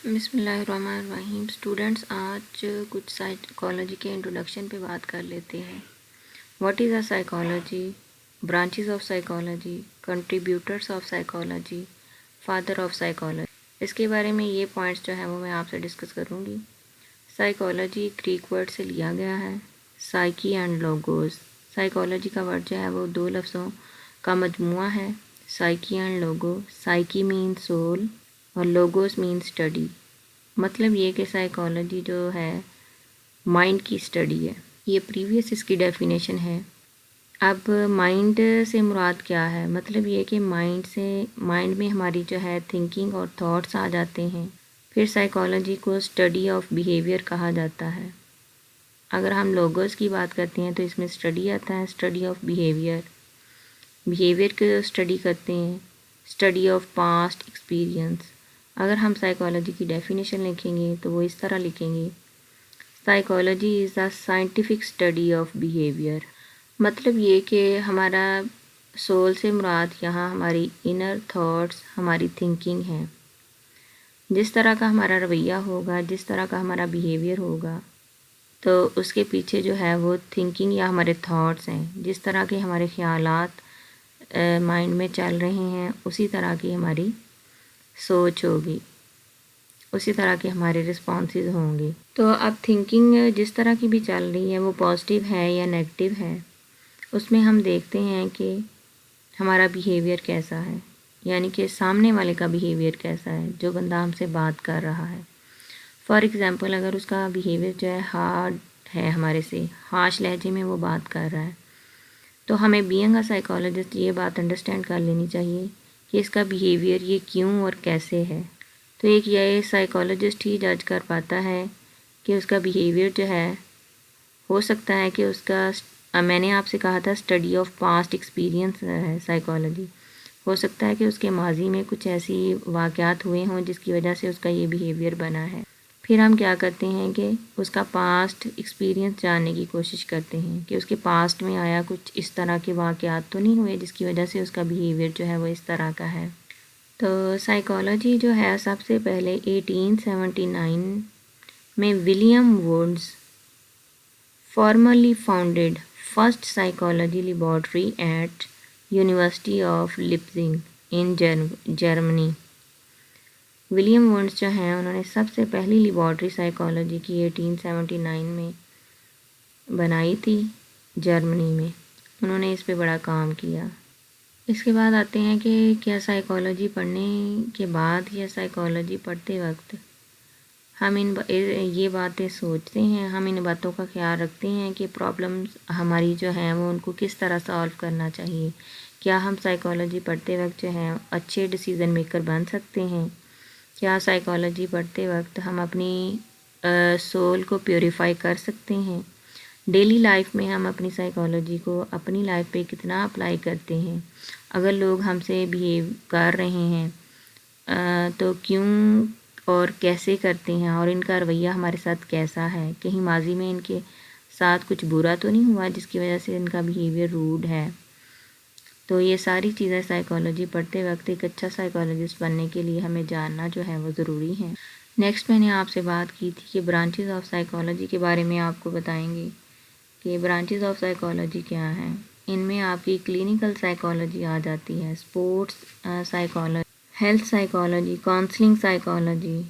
بسم اللہ الرحمن الرحیم۔ اسٹوڈنٹس، آج کچھ سائیکالوجی کے انٹروڈکشن پہ بات کر لیتے ہیں۔ What is a psychology, branches of psychology, contributors of psychology, father of psychology. اس کے بارے میں یہ پوائنٹس جو ہیں وہ میں آپ سے ڈسکس کروں گی۔ سائیکالوجی گریک ورڈ سے لیا گیا ہے، سائیکی اینڈ لوگوز۔ سائیکالوجی کا ورڈ جو ہے وہ دو لفظوں کا مجموعہ ہے، psyche and logo. Psyche mean soul اور لوگوز مین اسٹڈی۔ مطلب یہ کہ سائیکالوجی جو ہے مائنڈ کی اسٹڈی ہے۔ یہ پریویس اس کی ڈیفینیشن ہے۔ اب مائنڈ سے مراد کیا ہے؟ مطلب یہ کہ مائنڈ میں ہماری جو ہے تھنکنگ اور تھاٹس آ جاتے ہیں۔ پھر سائیکالوجی کو اسٹڈی آف بیہیویئر کہا جاتا ہے۔ اگر ہم لوگوز کی بات کرتے ہیں تو اس میں اسٹڈی آتا ہے، اسٹڈی آف بیہیویئر۔ بیہیویئر کو اسٹڈی کرتے ہیں، اسٹڈی آف پاسٹ ایکسپیرئنس۔ اگر ہم سائیکالوجی کی ڈیفینیشن لکھیں گے تو وہ اس طرح لکھیں گے، psychology is a scientific study of behaviour. مطلب یہ کہ ہمارا سول سے مراد یہاں ہماری انر تھاٹس، ہماری تھنکنگ ہے۔ جس طرح کا ہمارا رویہ ہوگا، جس طرح کا ہمارا بیہیویئر ہوگا، تو اس کے پیچھے جو ہے وہ تھنکنگ یا ہمارے تھاٹس ہیں۔ جس طرح کے ہمارے خیالات مائنڈ میں چل رہے ہیں، اسی طرح کی ہماری سوچ ہوگی، اسی طرح کے ہمارے رسپانسز ہوں گے۔ تو اب تھنکنگ جس طرح کی بھی چل رہی ہے وہ پازیٹیو ہے یا نیگیٹو ہے، اس میں ہم دیکھتے ہیں کہ ہمارا بیہیویئر کیسا ہے، یعنی کہ سامنے والے کا بیہیویئر کیسا ہے، جو بندہ ہم سے بات کر رہا ہے۔ فار ایگزامپل، اگر اس کا بیہیویئر جو ہے ہارڈ ہے، ہمارے سے ہارش لہجے میں وہ بات کر رہا ہے، تو ہمیں بینگ اے سائیکالوجسٹ یہ بات انڈرسٹینڈ کر لینی چاہیے کہ اس کا بیہیویئر یہ کیوں اور کیسے ہے۔ تو ایک یہ سائیکالوجسٹ ہی جج کر پاتا ہے کہ اس کا بیہیویئر جو ہے، ہو سکتا ہے کہ اس کا، میں نے آپ سے کہا تھا اسٹڈی آف پاسٹ ایکسپیرئنس ہے سائیکالوجی، ہو سکتا ہے کہ اس کے ماضی میں کچھ ایسی واقعات ہوئے ہوں جس کی وجہ سے اس کا یہ بیہیویئر بنا ہے۔ پھر ہم کیا کرتے ہیں کہ اس کا پاسٹ ایکسپیرئنس جاننے کی کوشش کرتے ہیں کہ اس کے پاسٹ میں آیا کچھ اس طرح کے واقعات تو نہیں ہوئے جس کی وجہ سے اس کا بیہیویئر جو ہے وہ اس طرح کا ہے۔ تو سائیکالوجی جو ہے سب سے پہلے 1879 میں William Woods formerly founded first psychology laboratory at university of Leipzig in Germany. William Woods جو ہیں انہوں نے سب سے پہلی لیبارٹری سائیکالوجی کی 1879 میں بنائی تھی جرمنی میں۔ انہوں نے اس پہ بڑا کام کیا۔ اس کے بعد آتے ہیں کہ کیا سائیکالوجی پڑھنے کے بعد یا سائیکالوجی پڑھتے وقت ہم یہ باتیں سوچتے ہیں، ہم ان باتوں کا خیال رکھتے ہیں کہ پرابلمز ہماری جو ہیں وہ ان کو کس طرح سالو کرنا چاہیے؟ کیا ہم سائیکالوجی پڑھتے وقت جو ہیں اچھے ڈیسیژن میکر بن سکتے ہیں؟ کیا سائیکالوجی پڑھتے وقت ہم اپنی سول کو پیوریفائی کر سکتے ہیں؟ ڈیلی لائف میں ہم اپنی سائیکالوجی کو اپنی لائف پہ کتنا اپلائی کرتے ہیں؟ اگر لوگ ہم سے بیہیو کر رہے ہیں تو کیوں اور کیسے کرتے ہیں، اور ان کا رویہ ہمارے ساتھ کیسا ہے؟ کہیں ماضی میں ان کے ساتھ کچھ برا تو نہیں ہوا جس کی وجہ سے ان کا بیہیویئر روڈ ہے؟ تو یہ ساری چیزیں سائیکالوجی پڑھتے وقت ایک اچھا سائیکالوجسٹ بننے کے لیے ہمیں جاننا جو ہے وہ ضروری ہے۔ نیکسٹ میں نے آپ سے بات کی تھی کہ برانچز آف سائیکالوجی کے بارے میں آپ کو بتائیں گے کہ برانچز آف سائیکالوجی کیا ہیں۔ ان میں آپ کی کلینکل سائیکالوجی آ جاتی ہے، sports psychology, health psychology, counselling psychology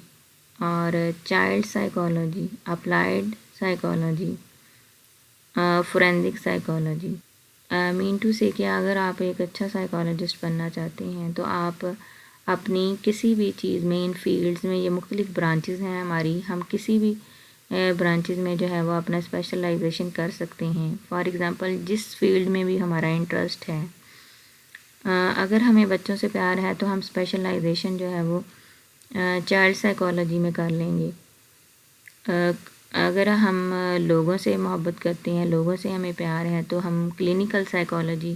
اور child psychology, applied psychology, forensic psychology. مین ٹو سے کہ اگر آپ ایک اچھا سائیکالوجسٹ بننا چاہتے ہیں تو آپ اپنی کسی بھی چیز میں، ان فیلڈز میں، یہ مختلف برانچز ہیں ہماری، ہم کسی بھی برانچز میں جو ہے وہ اپنا اسپیشلائزیشن کر سکتے ہیں۔ فار ایگزامپل، جس فیلڈ میں بھی ہمارا انٹرسٹ ہے، اگر ہمیں بچوں سے پیار ہے تو ہم اسپیشلائزیشن جو ہے وہ چائلڈ سائیکالوجی میں کر لیں گے۔ اگر ہم لوگوں سے محبت کرتے ہیں، لوگوں سے ہمیں پیار ہے، تو ہم کلینکل سائیکالوجی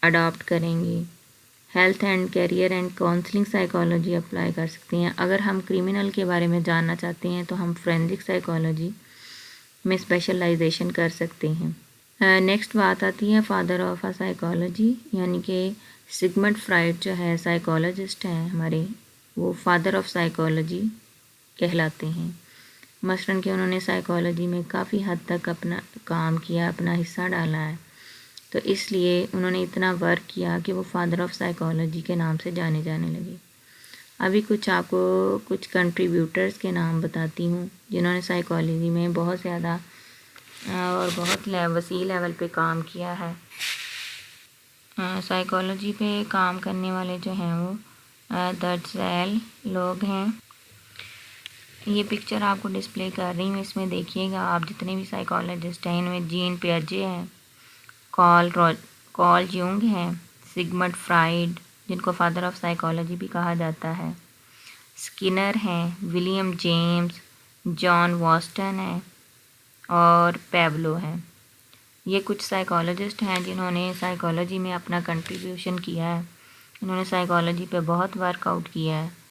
اڈاپٹ کریں گے۔ Health and career and counselling psychology apply کر سکتے ہیں۔ اگر ہم کرمنل کے بارے میں جاننا چاہتے ہیں تو ہم فورینزک سائیکالوجی میں اسپیشلائزیشن کر سکتے ہیں۔ نیکسٹ بات آتی ہے فادر آف سائیکالوجی، یعنی کہ سگمنڈ فرائڈ جو ہے سائیکالوجسٹ ہیں ہمارے، وہ فادر آف سائیکالوجی کہلاتے ہیں۔ مثلاً کہ انہوں نے سائیکالوجی میں کافی حد تک اپنا کام کیا، اپنا حصہ ڈالا ہے، تو اس لیے انہوں نے اتنا ورک کیا کہ وہ فادر آف سائیکالوجی کے نام سے جانے لگے۔ ابھی آپ کو کچھ کنٹریبیوٹرز کے نام بتاتی ہوں جنہوں نے سائیکالوجی میں بہت زیادہ اور بہت وسیع لیول پہ کام کیا ہے۔ سائیکالوجی پہ کام کرنے والے جو ہیں وہ درج ذیل لوگ ہیں۔ یہ پکچر آپ کو ڈسپلے کر رہی ہوں، اس میں دیکھیے گا آپ جتنے بھی سائیکالوجسٹ ہیں، ان میں جین پیاجے ہیں، کارل جونگ ہیں، سگمنڈ فرائڈ جن کو فادر آف سائیکالوجی بھی کہا جاتا ہے، اسکنر ہیں، ولیم جیمز، جان واسٹن ہیں اور پیبلو ہیں۔ یہ کچھ سائیکالوجسٹ ہیں جنہوں نے سائیکالوجی میں اپنا کنٹریبیوشن کیا ہے۔ انہوں نے سائیکالوجی پہ بہت ورک آؤٹ کیا ہے۔